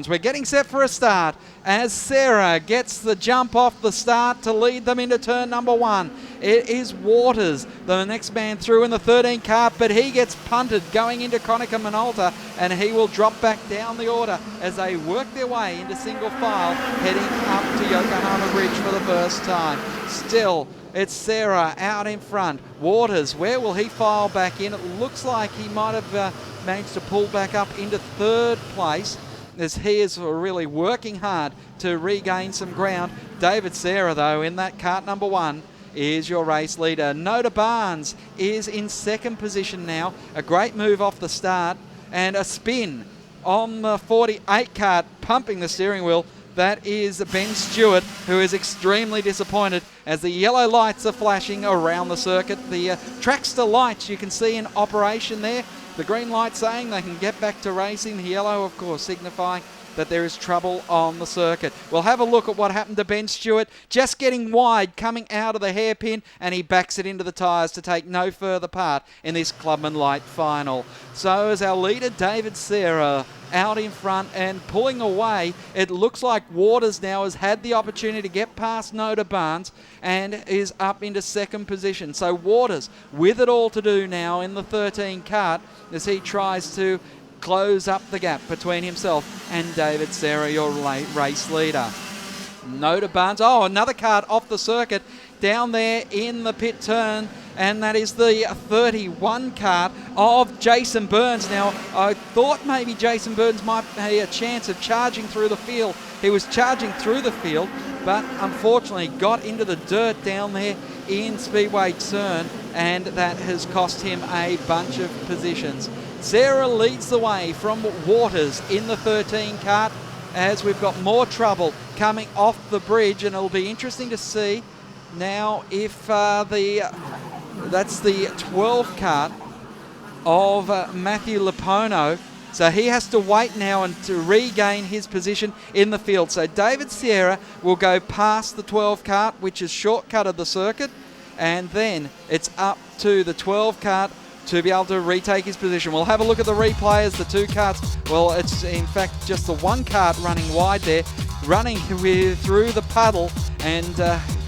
We're getting set for a start as Sarah gets the jump off the start to lead them into turn number 1. It is Waters, the next man through in the 13 cart, but he gets punted going into Konica Minolta, and he will drop back down the order as they work their way into single file, heading up to Yokohama Bridge for the first time. Still, it's Sarah out in front. Waters, where will he file back in? It looks like he might have managed to pull back up into third place, as he is really working hard to regain some ground. David Sarah, though, in that cart number 1, is your race leader. Noda Barnes is in second position now. A great move off the start and a spin on the 48 cart, pumping the steering wheel. That is Ben Stewart, who is extremely disappointed as the yellow lights are flashing around the circuit. The Trackster lights you can see in operation there. The green light saying they can get back to racing. The yellow, of course, signifying that there is trouble on the circuit. We'll have a look at what happened to Ben Stewart. Just getting wide, coming out of the hairpin, and he backs it into the tyres to take no further part in this Clubman Light final. So as our leader, David Sarah, out in front and pulling away, it looks like Waters now has had the opportunity to get past Noda Barnes and is up into second position. So Waters with it all to do now in the 13 cart as he tries to close up the gap between himself and David Sarah, your race leader. Noda Barnes, another cart off the circuit down there in the pit turn, and that is the 31 cart of Jason Burns. Now, I thought maybe Jason Burns might have a chance of charging through the field. He was charging through the field, but unfortunately got into the dirt down there in Speedway turn, and that has cost him a bunch of positions. Sarah leads the way from Waters in the 13 cart as we've got more trouble coming off the bridge, and it'll be interesting to see now if that's the 12 cart of Matthew Lepono. So he has to wait now and to regain his position in the field. So David Sierra will go past the 12 cart, which is shortcutted the circuit, and then it's up to the 12 cart to be able to retake his position. We'll have a look at the replay as the 2 carts, well, it's in fact just the 1 cart running wide there, running through the puddle, and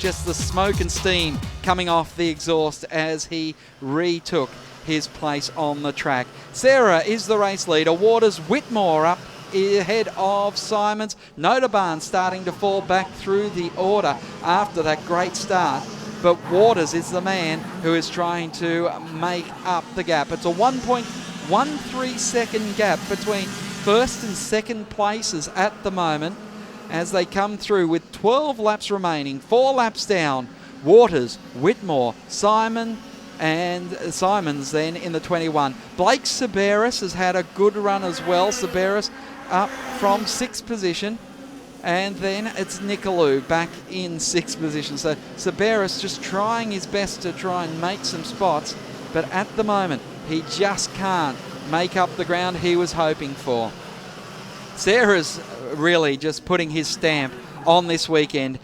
just the smoke and steam coming off the exhaust as he retook his place on the track. Sarah is the race leader. Waters, Whitmore up ahead of Simons. Noda Barnes starting to fall back through the order after that great start. But Waters is the man who is trying to make up the gap. It's a 1.13 second gap between first and second places at the moment as they come through with 12 laps remaining, 4 laps down. Waters, Whitmore, Simons then in the 21. Blake Saberis has had a good run as well. Saberis up from 6th position. And then it's Nicolou back in 6th position. So Saberis just trying his best to try and make some spots, but at the moment he just can't make up the ground he was hoping for. Sarah's really just putting his stamp on this weekend.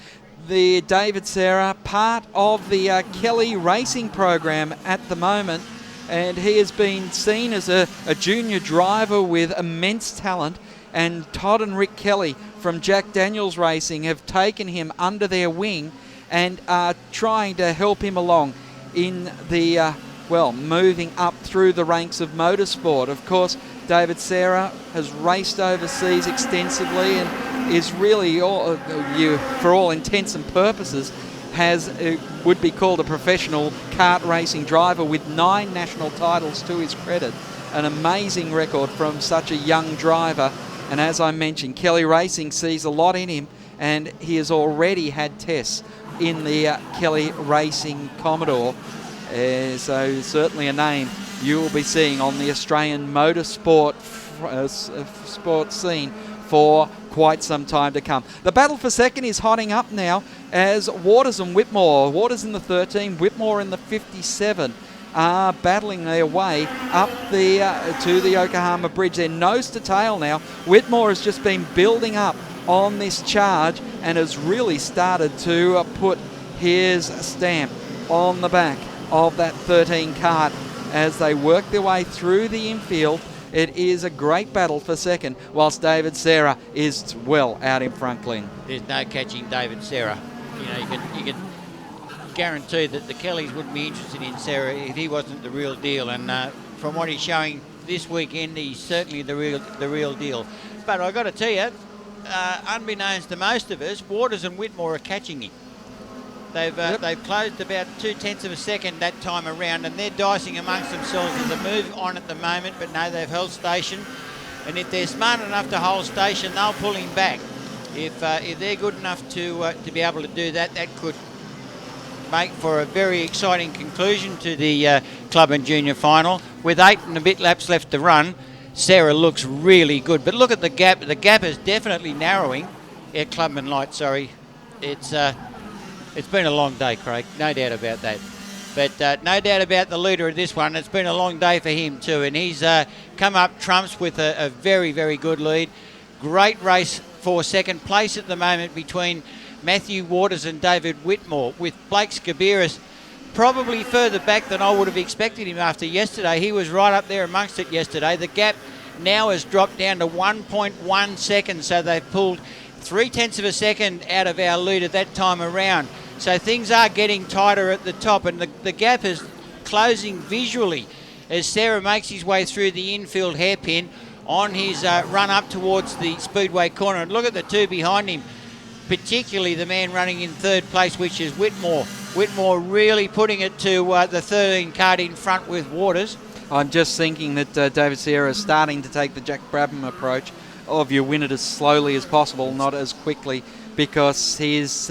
The David Sarah, part of the Kelly Racing program at the moment, and he has been seen as a junior driver with immense talent, and Todd and Rick Kelly from Jack Daniels Racing have taken him under their wing and are trying to help him along in the, moving up through the ranks of motorsport. Of course, David Sarah has raced overseas extensively and is really, for all intents and purposes, would be called a professional kart racing driver with 9 national titles to his credit. An amazing record from such a young driver. And as I mentioned, Kelly Racing sees a lot in him, and he has already had tests in the Kelly Racing Commodore. So certainly a name you will be seeing on the Australian motorsport sports scene for quite some time to come. The battle for second is hotting up now as Waters and Whitmore, Waters in the 13, Whitmore in the 57, are battling their way up to the Yokohama Bridge. They're nose to tail now. Whitmore has just been building up on this charge and has really started to put his stamp on the back of that 13 cart as they work their way through the infield. It is a great battle for second, whilst David Serra is well out in front, Glenn. There's no catching David Serra. You know, you can guarantee that the Kellys wouldn't be interested in Serra if he wasn't the real deal. And from what he's showing this weekend, he's certainly the real deal. But I've got to tell you, unbeknownst to most of us, Waters and Whitmore are catching him. They've closed about 0.2 of a second that time around, and they're dicing amongst themselves. There's a move on at the moment, but no, they've held station. And if they're smart enough to hold station, they'll pull him back. If they're good enough to be able to do that, that could make for a very exciting conclusion to the Clubman Junior final. With 8 and a bit laps left to run, Sarah looks really good. But look at the gap. The gap is definitely narrowing at Clubman Light. Sorry, it's been a long day, Craig. No doubt about that. But no doubt about the leader of this one. It's been a long day for him too, and he's come up trumps with a very, very good lead. Great race for second place at the moment between Matthew Waters and David Whitmore, with Blake Skabiris probably further back than I would have expected him after yesterday. He was right up there amongst it yesterday. The gap now has dropped down to 1.1 seconds, so they've pulled 0.3 of a second out of our lead at that time around. So things are getting tighter at the top, and the gap is closing visually as Sarah makes his way through the infield hairpin on his run up towards the Speedway corner. And look at the two behind him, particularly the man running in third place, which is Whitmore. Whitmore really putting it to the 13 card in front with Waters. I'm just thinking that David Sierra is starting to take the Jack Brabham approach of you win it as slowly as possible, not as quickly, because he's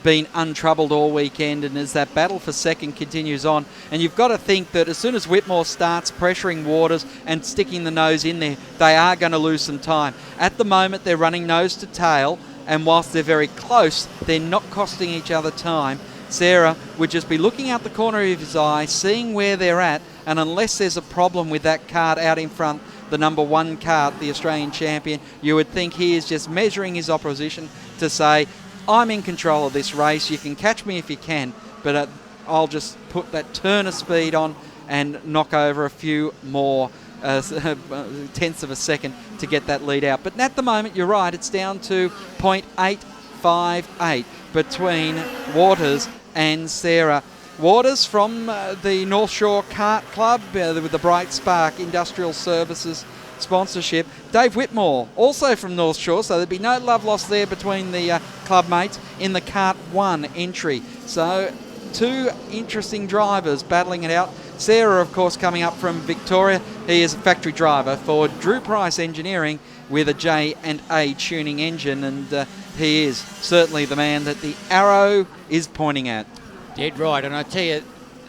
been untroubled all weekend, and as that battle for second continues on, and you've got to think that as soon as Whitmore starts pressuring Waters and sticking the nose in there, they are going to lose some time. At the moment, they're running nose to tail, and whilst they're very close, they're not costing each other time. Sarah would just be looking out the corner of his eye, seeing where they're at, and unless there's a problem with that card out in front, the number 1 card, the Australian champion, you would think he is just measuring his opposition to say, I'm in control of this race, you can catch me if you can, but I'll just put that turn of speed on and knock over a few more tenths of a second to get that lead out. But at the moment, you're right, it's down to 0.858 between Waters and Sarah. Waters from the North Shore Kart Club with the Bright Spark Industrial Services sponsorship. Dave Whitmore, also from North Shore, so there'd be no love lost there between the club mates in the Kart 1 entry. So 2 interesting drivers battling it out. Sarah, of course, coming up from Victoria. He is a factory driver for Drew Price Engineering with a J&A tuning engine, and he is certainly the man that the arrow is pointing at. Dead right, and I tell you,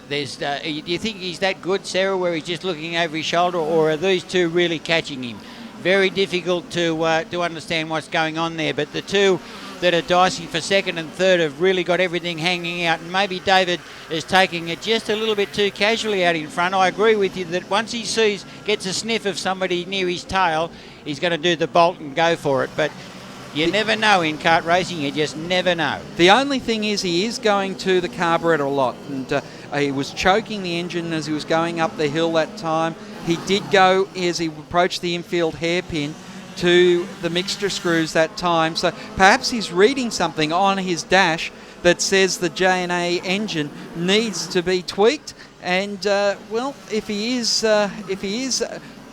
do you think he's that good, Sarah, where he's just looking over his shoulder, or are these two really catching him? Very difficult to understand what's going on there, but the two that are dicing for second and third have really got everything hanging out, and maybe David is taking it just a little bit too casually out in front. I agree with you that once he gets a sniff of somebody near his tail, he's going to do the bolt and go for it, but you never know in kart racing, you just never know. The only thing is he is going to the carburetor a lot, and he was choking the engine as he was going up the hill that time. He did go, as he approached the infield hairpin, to the mixture screws that time. So perhaps he's reading something on his dash that says the J&A engine needs to be tweaked. And, well, if he is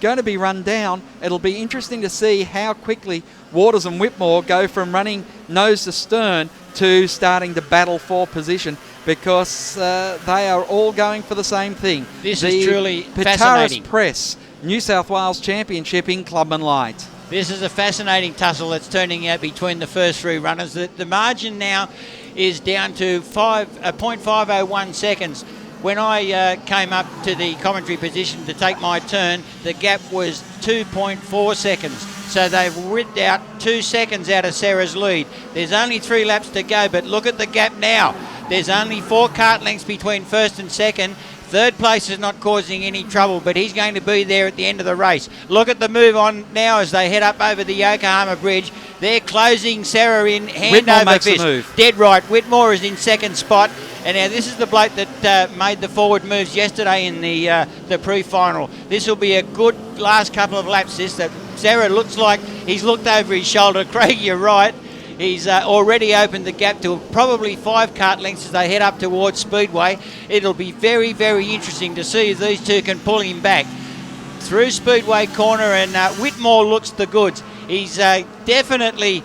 going to be run down, it'll be interesting to see how quickly Waters and Whitmore go from running nose to stern to starting to battle for position, because they are all going for the same thing. This is truly fascinating. Press New South Wales Championship in Clubman Light. This is a fascinating tussle that's turning out between the first 3 runners. The margin now is down to 0.501 seconds. When I came up to the commentary position to take my turn, the gap was 2.4 seconds. So they've ripped out 2 seconds out of Sarah's lead. There's only 3 laps to go, but look at the gap now. There's only 4 kart lengths between first and second. Third place is not causing any trouble, but he's going to be there at the end of the race. Look at the move on now as they head up over the Yokohama Bridge. They're closing Sarah in hand Whitmore over makes fist. the move. Dead right. Whitmore is in second spot. And now this is the bloke that made the forward moves yesterday in the pre-final. This will be a good last couple of laps. That Sarah looks like he's looked over his shoulder. Craig, you're right. He's already opened the gap to probably 5 kart lengths as they head up towards Speedway. It'll be very, very interesting to see if these two can pull him back through Speedway corner, and Whitmore looks the goods. He's definitely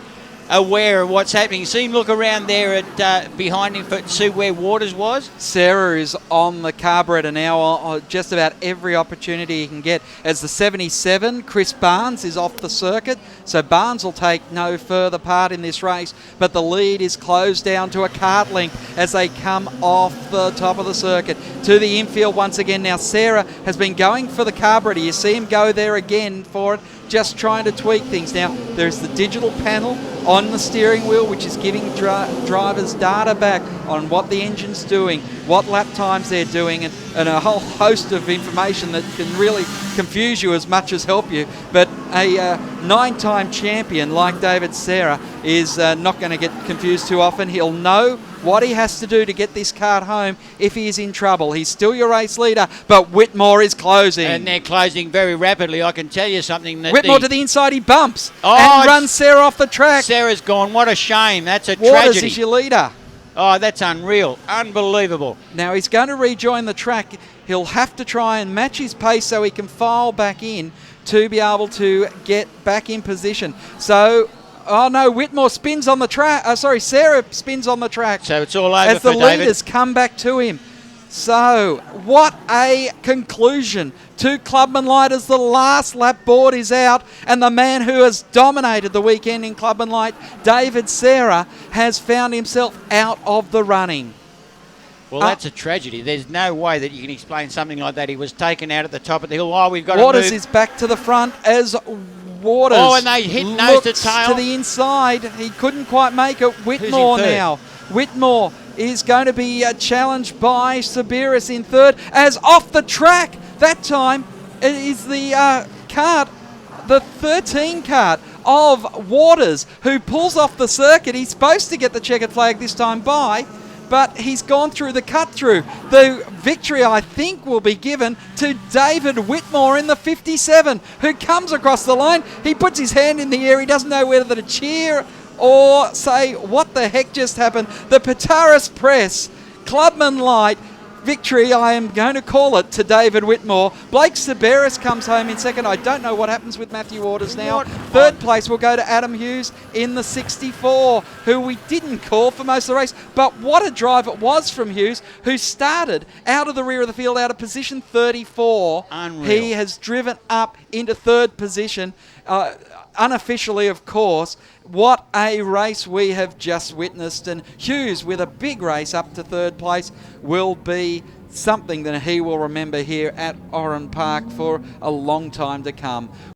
aware of what's happening. See him look around there at behind him to see where Waters was. Sarah is on the carburetor now on just about every opportunity he can get. As the 77, Chris Barnes, is off the circuit, so Barnes will take no further part in this race, but the lead is closed down to a kart length as they come off the top of the circuit to the infield once again. Now Sarah has been going for the carburetor. You see him go there again for it, just trying to tweak things. Now there's the digital panel on the steering wheel which is giving drivers data back on what the engine's doing, what lap times they're doing, and a whole host of information that can really confuse you as much as help you. But a 9-time champion like David Serra is not going to get confused too often. He'll know what he has to do to get this kart home if he is in trouble. He's still your race leader, but Whitmore is closing. And they're closing very rapidly. I can tell you something. That Whitmore to the inside, he bumps and runs Sarah off the track. Sarah's gone. What a shame. That's a Waters tragedy. is your leader. Oh, that's unreal. Unbelievable. Now he's going to rejoin the track. He'll have to try and match his pace so he can file back in to be able to get back in position. So, oh no, Whitmore spins on the track. Sarah spins on the track. So it's all over as for the David. leaders come back to him. So, what a conclusion to Clubman Light as the last lap board is out, and the man who has dominated the weekend in Clubman Light, David Serra, has found himself out of the running. Well, that's a tragedy. There's no way that you can explain something like that. He was taken out at the top of the hill. Oh, we've got Waters to move. is back to the front as Waters and they hit nose to tail. to the inside. He couldn't quite make it. Whitmore now. Whitmore is going to be challenged by Sabiris in third, as off the track that time it is the kart, the 13 kart of Waters, who pulls off the circuit. He's supposed to get the checkered flag this time by, but he's gone through the cut-through. The victory, I think, will be given to David Whitmore in the 57, who comes across the line. He puts his hand in the air. He doesn't know whether to cheer or say, what the heck just happened? The Petaris Press, Clubman Light, victory, I am going to call it, to David Whitmore. Blake Saberis comes home in second. I don't know what happens with Matthew Waters now. Third place will go to Adam Hughes in the 64, who we didn't call for most of the race. But what a drive it was from Hughes, who started out of the rear of the field out of position 34. Unreal. He has driven up into third position, unofficially, of course. What a race we have just witnessed, and Hughes with a big race up to third place will be something that he will remember here at Oran Park for a long time to come.